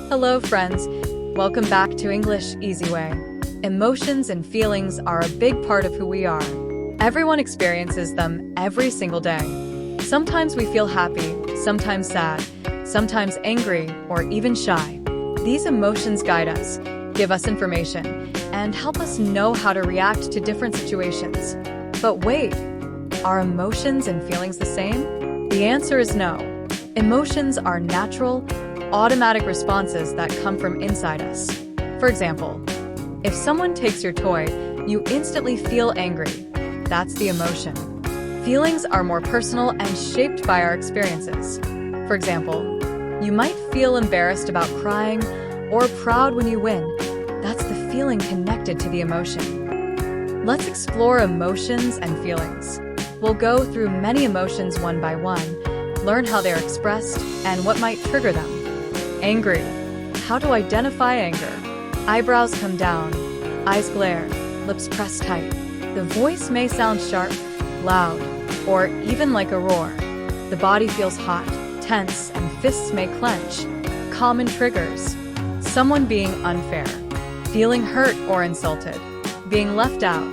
Hello, friends. Welcome back to English Easy Way. Emotions and feelings are a big part of who we are. Everyone experiences them every single day. Sometimes we feel happy, sometimes sad, sometimes angry, or even shy. These emotions guide us, give us information, and help us know how to react to different situations. But wait, are emotions and feelings the same? The answer is no. Emotions are natural, automatic responses that come from inside us. For example, if someone takes your toy, you instantly feel angry. That's the emotion. Feelings are more personal and shaped by our experiences. For example, you might feel embarrassed about crying or proud when you win. That's the feeling connected to the emotion. Let's explore emotions and feelings. We'll go through many emotions one by one, learn how they're expressed, and what might trigger them. Angry. How to identify anger. Eyebrows come down, eyes glare, lips press tight. The voice may sound sharp, loud, or even like a roar. The body feels hot, tense, and fists may clench. Common triggers. Someone being unfair, feeling hurt or insulted, being left out.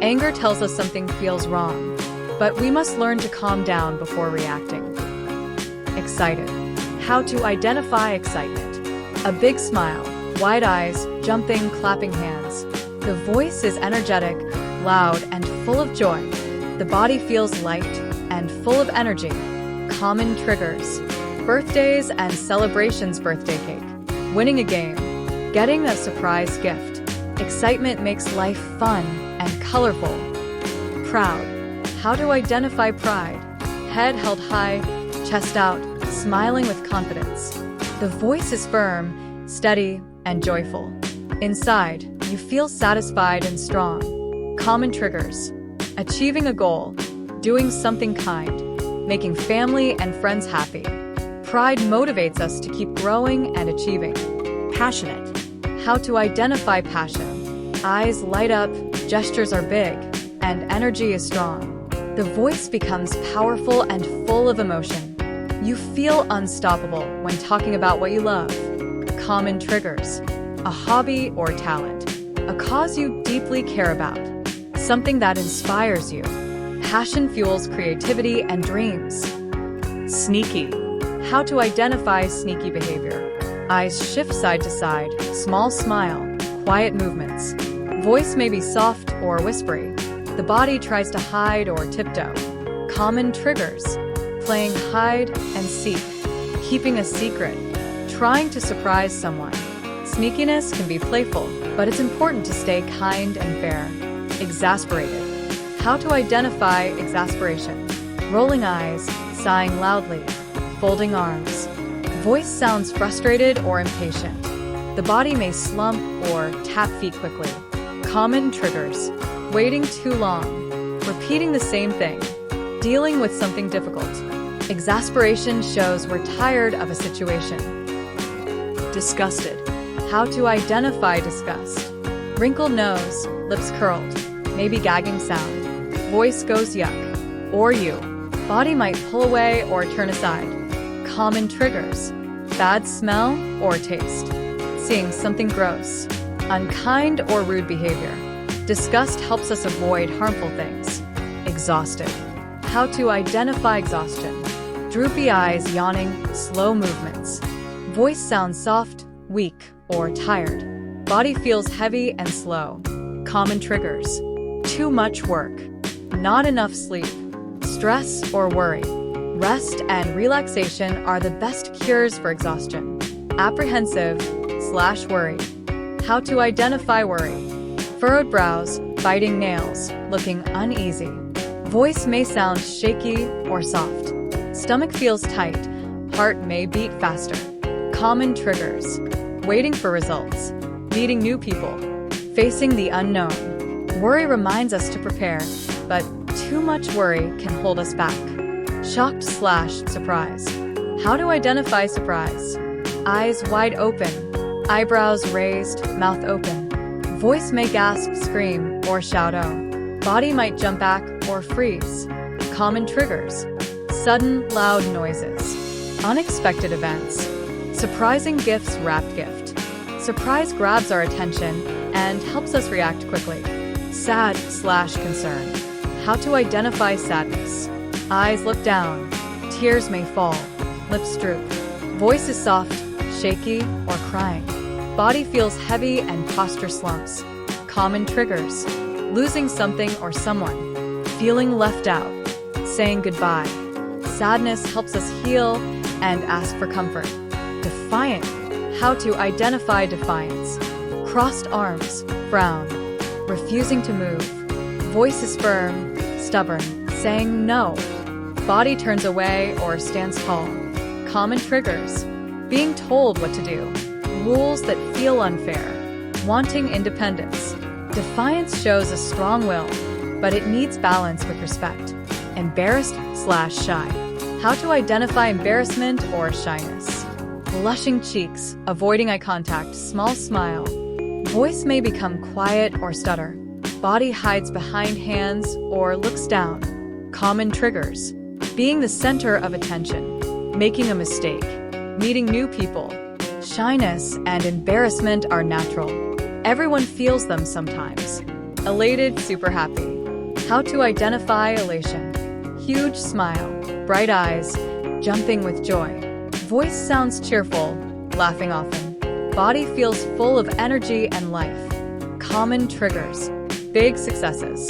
Anger tells us something feels wrong, but we must learn to calm down before reacting. Excited. How to identify excitement. A big smile, wide eyes, jumping, clapping hands. The voice is energetic, loud, and full of joy. The body feels light and full of energy. Common triggers. Birthdays and celebrations. Birthday cake. Winning a game. Getting a surprise gift. Excitement makes life fun and colorful. Proud. How to identify pride. Head held high, chest out, smiling with confidence. The voice is firm, steady, and joyful. Inside, you feel satisfied and strong. Common triggers. Achieving a goal, doing something kind, making family and friends happy. Pride motivates us to keep growing and achieving. Passionate. How to identify passion. Eyes light up, gestures are big, and energy is strong. The voice becomes powerful and full of emotion. You feel unstoppable when talking about what you love. Common triggers. A hobby or talent. A cause you deeply care about. Something that inspires you. Passion fuels creativity and dreams. Sneaky. How to identify sneaky behavior. Eyes shift side to side, small smile, quiet movements. Voice may be soft or whispery. The body tries to hide or tiptoe. Common triggers. Playing hide and seek, keeping a secret, trying to surprise someone. Sneakiness can be playful, but it's important to stay kind and fair. Exasperated. How to identify exasperation. Rolling eyes, sighing loudly, folding arms. Voice sounds frustrated or impatient. The body may slump or tap feet quickly. Common triggers. Waiting too long, repeating the same thing, dealing with something difficult. Exasperation shows we're tired of a situation. Disgusted. How to identify disgust. Wrinkled nose, lips curled, maybe gagging sound. Voice goes yuck, or you. Body might pull away or turn aside. Common triggers. Bad smell or taste. Seeing something gross. Unkind or rude behavior. Disgust helps us avoid harmful things. Exhausted. How to identify exhaustion. Droopy eyes, yawning, slow movements. Voice sounds soft, weak, or tired. Body feels heavy and slow. Common triggers. Too much work. Not enough sleep. Stress or worry. Rest and relaxation are the best cures for exhaustion. Apprehensive/worry. How to identify worry. Furrowed brows, biting nails, looking uneasy. Voice may sound shaky or soft. Stomach feels tight. Heart may beat faster. Common triggers. Waiting for results. Meeting new people. Facing the unknown. Worry reminds us to prepare, but too much worry can hold us back. Shocked/surprise. How to identify surprise. Eyes wide open. Eyebrows raised, mouth open. Voice may gasp, scream, or shout "oh." Body might jump back or freeze. Common triggers. Sudden, loud noises. Unexpected events. Surprising gifts wrapped gift. Surprise grabs our attention and helps us react quickly. Sad/concern. How to identify sadness. Eyes look down. Tears may fall. Lips droop. Voice is soft, shaky, or crying. Body feels heavy and posture slumps. Common triggers. Losing something or someone. Feeling left out. Saying goodbye. Sadness helps us heal and ask for comfort. Defiant. How to identify defiance. Crossed arms. Frown. Refusing to move. Voice is firm, stubborn, saying no. Body turns away or stands tall. Common triggers. Being told what to do. Rules that feel unfair. Wanting independence. Defiance shows a strong will, but it needs balance with respect. Embarrassed/shy. How to identify embarrassment or shyness. Blushing cheeks, avoiding eye contact, small smile. Voice may become quiet or stutter. Body hides behind hands or looks down. Common triggers. Being the center of attention. Making a mistake. Meeting new people. Shyness and embarrassment are natural. Everyone feels them sometimes. Elated, super happy. How to identify elation. Huge smile, bright eyes, jumping with joy. Voice sounds cheerful, laughing often. Body feels full of energy and life. Common triggers. Big successes.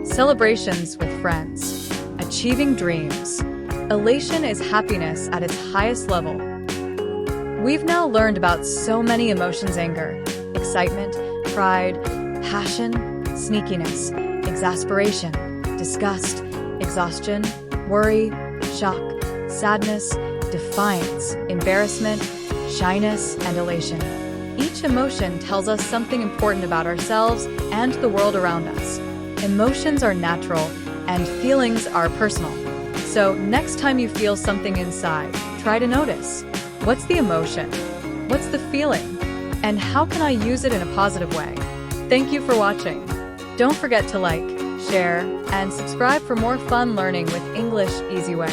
Celebrations with friends. Achieving dreams. Elation is happiness at its highest level. We've now learned about so many emotions: anger, excitement, pride, passion, sneakiness, exasperation, disgust, exhaustion, worry, shock, sadness, defiance, embarrassment, shyness, and elation. Each emotion tells us something important about ourselves and the world around us. Emotions are natural, and feelings are personal. So next time you feel something inside, try to notice. What's the emotion? What's the feeling? And how can I use it in a positive way? Thank you for watching. Don't forget to like, share, and subscribe for more fun learning with English Easy Way.